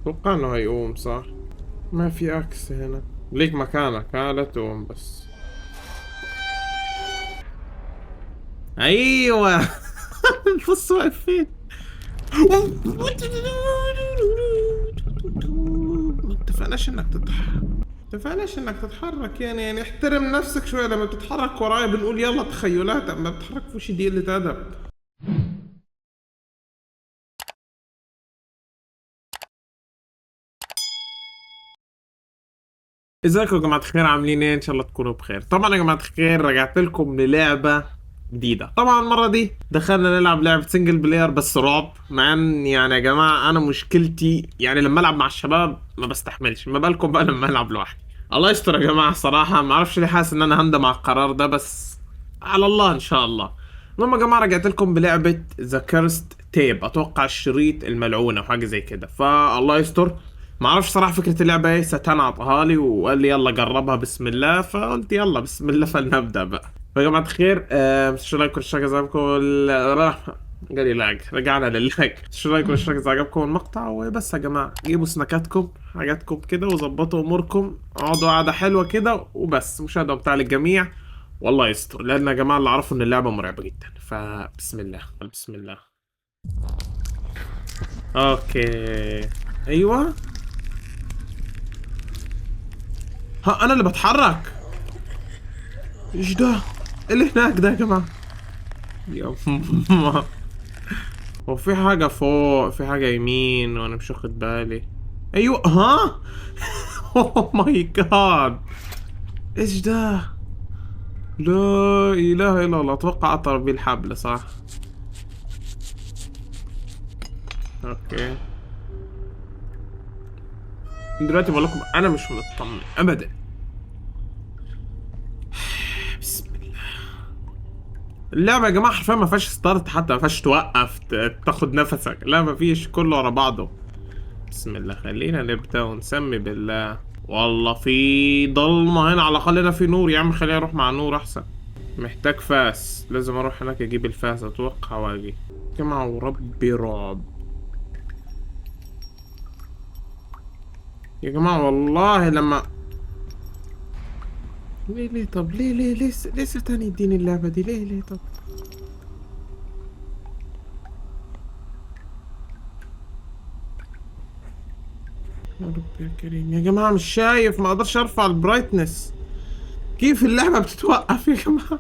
اتوقع انه هيقوم صح. ما في اكس هنا. ليك مكانك، ها لا تقوم بس. ايوه. بص واقف فين. اتفقناش انك تتحرك، يعني احترم نفسك شويه. لما بتتحرك ورايا بنقول يلا تخيلات، اما بتتحرك في وشي دي قله ادب. ازيكم يا جماعة الخير، عاملين ايه؟ ان شاء الله تكونوا بخير. طبعا يا جماعة الخير رجعت لكم للعبة جديدة. طبعا المرة دي دخلنا نلعب لعبة سنجل بلاير بس رعب. مع ان يعني يا جماعة انا مشكلتي يعني لما العب مع الشباب ما بستحملش، ما بالكم بقى لما العب لوحدي. الله يستر يا جماعة. الصراحة ما اعرفش ليه حاسس ان انا هندم على القرار ده، بس على الله ان شاء الله. المهم يا جماعة رجعت لكم بلعبة ذا كيرست تيب، اتوقع الشريط الملعون او حاجة زي كده. فالله يستر. ما اعرفش صراحه فكره اللعبه ايه، ستان عطاها لي وقال لي يلا جربها بسم الله، فقلت يلا بسم الله فلنبدا بقى. فيا جماعه الخير شو رايكم الاشتراك اذا عجبكم قال لي لاج، رجعنا للاج. شو رايكم الاشتراك اذا عجبكم المقطع؟ وبس يا جماعه جيبوا سناكاتكم حاجاتكم كده وظبطوا اموركم، اقعدوا قعده حلوه كده وبس. مشاهده ممتعه للجميع والله يستر، لان يا جماعه اللي اعرفه ان اللعبه مرعبه جدا. فبسم الله بسم الله. اوكي. ايوه. ها انا اللي بتحرك. ايش ده؟ إيه اللي هناك ده يا جماعه؟ يا ماما. هو في حاجه فوق، في حاجه يمين وانا مش واخد بالي. ايوه ها. اوه ماي جاد. ايش ده؟ لا اله الا الله. اتوقع اطر بيه الحبل صح. اوكي. دلوقتي بقول لكم انا مش مطمن ابدا. بسم الله. اللعبه يا جماعه حرفيا ما فيهاش ستارت، حتى ما فيهاش توقف تاخد نفسك، لا ما فيش، كله ورا بعضه. بسم الله. خلينا نبدأ ونسمي بالله. والله في ضلمة هنا، على الأقل هنا في نور يا عم، خلينا نروح مع نور أحسن. محتاج فاس، لازم أروح هناك أجيب الفاس أتوقع وأجي. يا جماعة وربي رعب يا جماعة والله. لما ليه طب ليه لسه تاني يديني اللعبة دي ليه طب. يا رب يا كريم يا جماعة، مش شايف، ما اقدرش ارفع البرايتنس. كيف اللعبة بتتوقف يا جماعة؟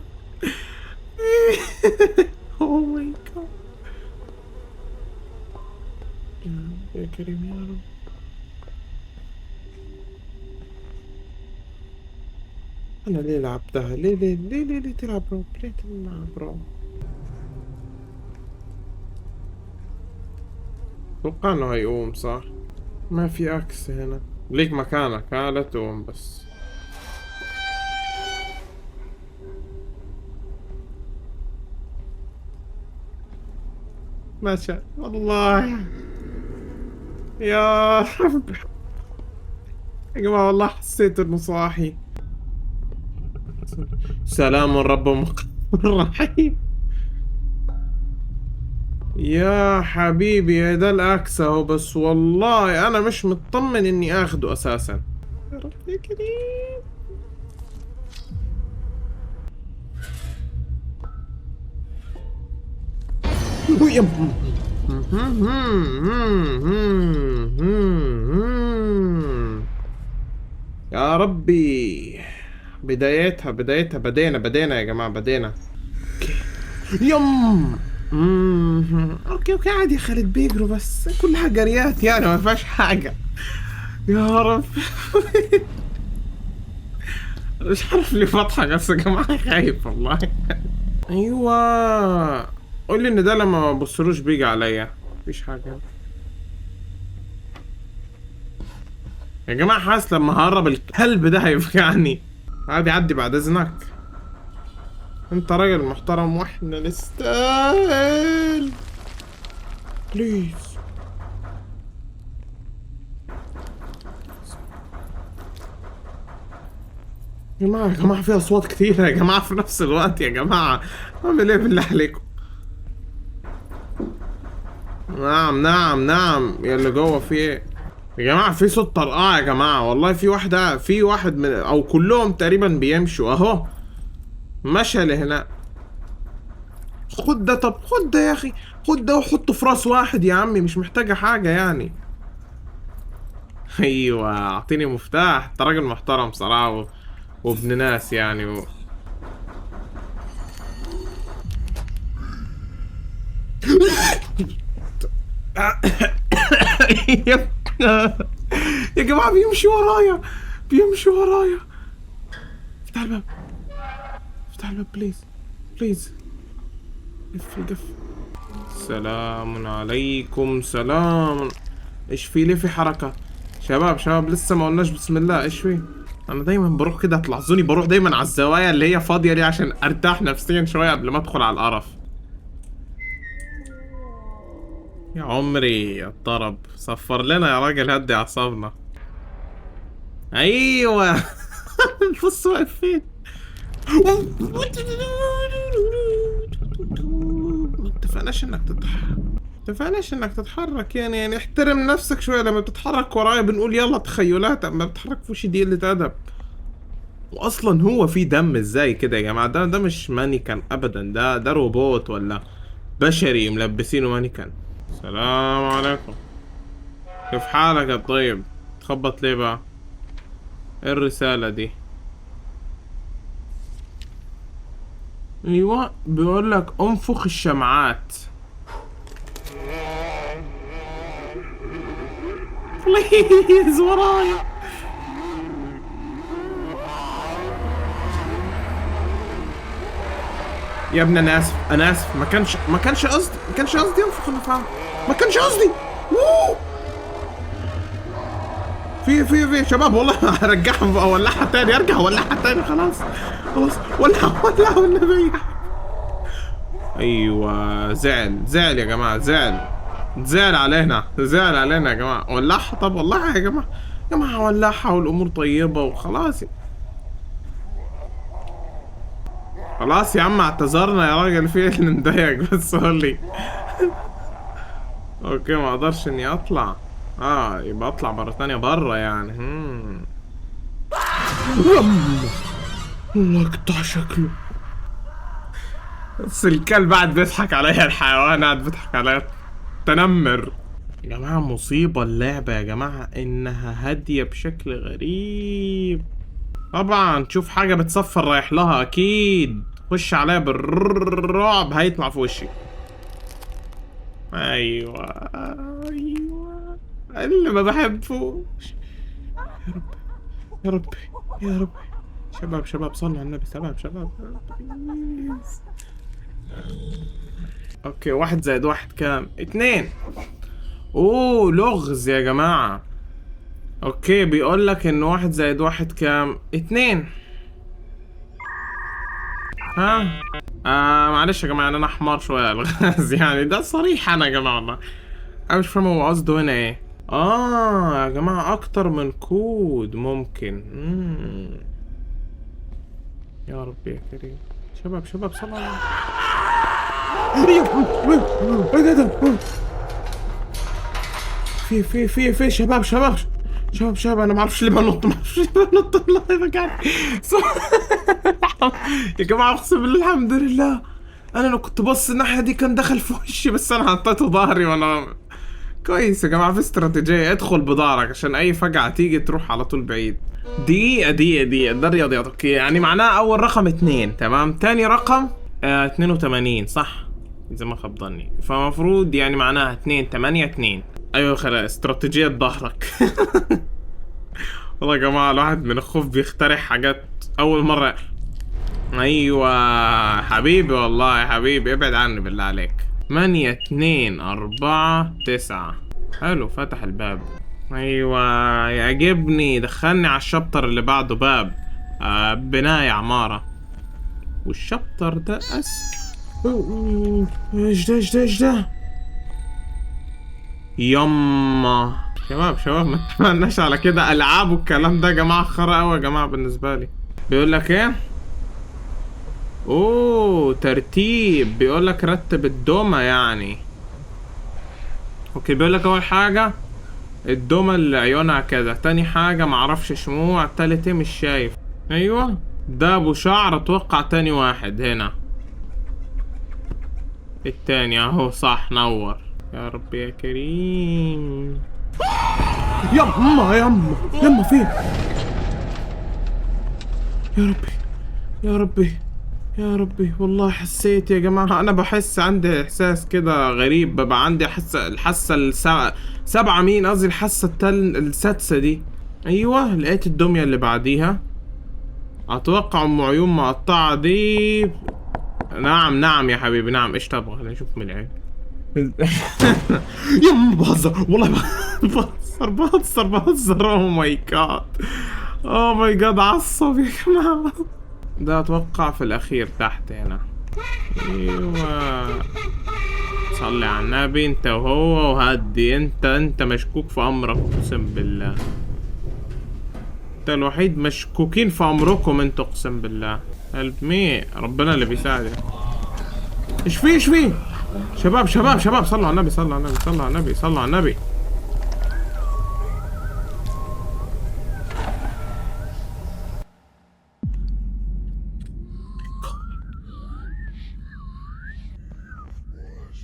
اوه ماي جاد. يا رب يا كريم يا رب. انا ليه لعبتها؟ ليه تلعب رعب؟ ليه تلعب رعب؟ اتوقع انه هيقوم صح. ما في اكس هنا. ليك مكانك، ها لا تقوم بس. ما شاء الله. يا رب يا جماعة والله حسيت انه صاحي. سلام رب رحيم. يا حبيبي يا ده الاكس اهو، بس والله انا مش مطمن اني اخده اساسا. يا رب يا كريم. يا يا ربي. بدايتها بدينا يا جماعة بدينا. يم. اوكي عادي يا خالد، بيجروا بس كلها جريات يعني ما فيهاش حاجة. يا رب. مش عارف ليه بضحك بس يا جماعة خايف والله. ايوه. قول لي ان ده لما ما ببصلوش بيجي عليا. مفيش حاجة يا جماعة. حاسس لما هقرب الكلب ده هيفجعني. عادي عدي بعد اذنك. انت راجل محترم واحنا نستاهل. بليز. يا جماعة في اصوات كتيرة يا جماعة في نفس الوقت يا جماعة. اعمل ايه بالله عليكم؟ نعم يا اللي جوه في ايه؟ يا جماعة في صوت طرقعة يا جماعة، والله في واحدة، في واحد من او كلهم تقريبا بيمشوا اهو. مشى لهنا. خد ده، طب خد ده يا اخي. خد ده وحطه في راس واحد يا عمي، مش محتاجة حاجة يعني. ايوه اعطيني مفتاح، انت راجل محترم صراحة وابن ناس يعني يا يا جماعة بيمشي ورايا، بيمشي ورايا. افتح الباب، افتح الباب بليز، بليز. قفل قفل. سلام عليكم، سلام. ايش في ليه في حركة؟ شباب شباب لسه ما قلناش بسم الله، ايش في؟ انا دايما بروح كده، تلاحظوني بروح دايما على الزوايا اللي هي فاضية دي عشان ارتاح نفسيا شوية قبل ما ادخل على القرف. يا عمري الطرب صفر لنا يا راجل، هدي اعصابنا. ايوه. بص واقف فين. ما اتفقناش انك تتحرك، اتفقناش انك تتحرك يعني احترم نفسك شويه، لما بتتحرك ورايا بنقول يلا تخيلات، اما بتتحرك في وشي دي قله ادب. واصلا هو في دم ازاي كده يا جماعه؟ ده مش مانيكان ابدا، ده روبوت ولا بشري ملبسينه مانيكان. السلام عليكم، كيف حالك يا طيب؟ تخبط ليه بقى؟ ايه الرساله دي؟ ايوه بيقول لك انفخ الشمعات. بليز ورايا. يا ابني انا اسف، انا اسف، ما كانش قصدي، ما كانش قصدي انفخ النفاعة، ما كانش قصدي. ووو. في شباب والله هرجعها اولعها تاني، ارجع اولعها تاني، خلاص خلاص. ولع والنبي. ايوه زعل يا جماعه، زعل علينا، زعل علينا يا جماعه. ولعها، طب ولعها يا جماعه، يا جماعه ولعها والامور طيبه وخلاص. خلاص يا عم اعتذرنا يا راجل، في اللي مضايقك بس قول لي. اوكي ما اقدرش اني اطلع. يبقى اطلع مرة تانية برا يعني. الله يقطع شكله. بس الكلب قاعد بيضحك عليا، الحيوان قاعد بيضحك عليا. تنمر. يا جماعة مصيبة اللعبة يا جماعة، انها هادية بشكل غريب. طبعا تشوف حاجة بتصفر رايح لها اكيد، خش عليها بالرعب هيطلع في وشي. ايوه ايوه اللي ما بحبوش. يا رب يا رب يا رب. شباب صلوا على النبي، شباب. بليز. اوكي 1+1 كام؟ 2. اوه لغز يا جماعة. اوكي بيقول لك ان 1+1 كام؟ 2. ها معلش يا جماعة يعني انا حمار شوية الغاز يعني ده صريح انا يا جماعة والله. انا مش فاهم هو قصده هنا ايه. يا جماعة اكتر من كود ممكن. يا رب يا كريم. شباب صلوا على ايه ده؟ في شباب انا ما اعرفش ليه بنط، والله بجد. يا جماعه اقسم بالله الحمد لله، انا لو كنت بص الناحيه دي كان دخل في وشي، بس انا حطيته ظهري وانا كويس. يا جماعه في استراتيجيه، ادخل بظهرك عشان اي فجعه تيجي تروح على طول بعيد. دقيقه ده الرياضيات. اوكي يعني معناه اول رقم 2 تمام، تاني رقم 82 صح اذا ما خاب ظني، فمفروض يعني معناها 2 8 2. ايوه خلاص استراتيجية ظهرك. والله يا جماعة الواحد من الخوف بيخترع حاجات اول مرة. ايوه حبيبي والله يا حبيبي ابعد عني بالله عليك. 8 2 4 9. حلو فتح الباب. ايوه يعجبني، دخلني على الشابتر اللي بعده، باب بناية عمارة. والشابتر ده ايش ده يما. شباب ما اتفقناش على كده، العاب والكلام ده يا جماعه خرا قوي يا جماعه بالنسبه لي. بيقول لك ايه؟ اوه ترتيب، بيقول لك رتب الدومه يعني. اوكي بيقول لك اول حاجه الدمى اللي عيونها كده. تاني حاجة معرفش شموع. التالت ايه مش شايف. ايوه ده ابو شعر، اتوقع تاني واحد هنا. التاني اهو صح، نور. يا رب يا كريم. يما يما يما فين؟ يا ربي يا ربي يا ربي. والله حسيت يا جماعة، أنا بحس عندي إحساس كده غريب، ببقى عندي الحاسة سبعة مين قصدي، الحاسة السادسة دي. أيوة لقيت الدمية اللي بعديها، أتوقع أم عيون مقطعة دي. نعم نعم يا حبيبي نعم. إيش تبغى؟ خلينا نشوف من العين. يما بهزر والله. بهزر. أوه ماي جاد. أوه ماي جاد عصب يا جماعة. ده اتوقع في الاخير تحت هنا. ايوه صلي على النبي انت وهو وهدي. انت مشكوك في امرك اقسم بالله. انت الوحيد مشكوكين في امركم انتوا اقسم بالله. قلب مين ربنا اللي بيساعدك. ايش فيه شباب صلوا على النبي صلوا على النبي.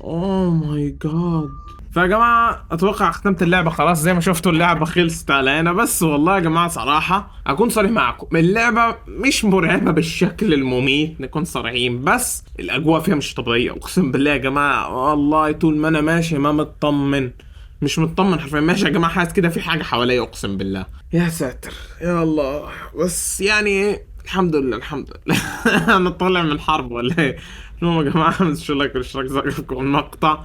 اوه ماي جاد. فيا جماعة اتوقع ختمت اللعبة خلاص. زي ما شفتوا اللعبة خلصت على هنا. بس والله يا جماعة صراحة اكون صريح معكم، اللعبة مش مرعبة بالشكل المميت نكون صريحين، بس الاجواء فيها مش طبيعية اقسم بالله يا جماعة. والله طول ما انا ماشي ما مطمن، مش مطمن حرفيا. ماشي يا جماعة حاسس كده في حاجة حواليا اقسم بالله. يا ساتر يا الله. بس يعني الحمد لله. انا طالع من حرب ولا ايه؟ المهم يا جماعه مش لايك والاشتراك زيكم المقطع،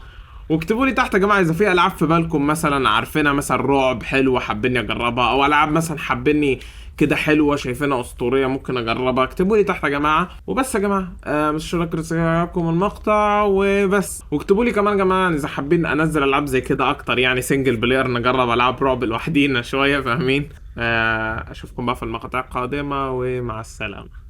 واكتبوا لي تحت يا جماعه اذا في العاب في بالكم مثلا عارفينها، مثلا رعب حلوه حابيني اجربها، او العاب مثلا حابيني كده حلوه شايفينها اسطوريه ممكن اجربها. اكتبوا لي تحت يا جماعه. وبس يا جماعه مش لايك زيكم المقطع وبس. واكتبوا لي كمان يا جماعه اذا حابين انزل العاب زي كده اكتر، يعني سنجل بلاير، نجرب العاب رعب لوحدينا شويه فاهمين. اشوفكم بقى في المقاطع القادمه ومع السلامه.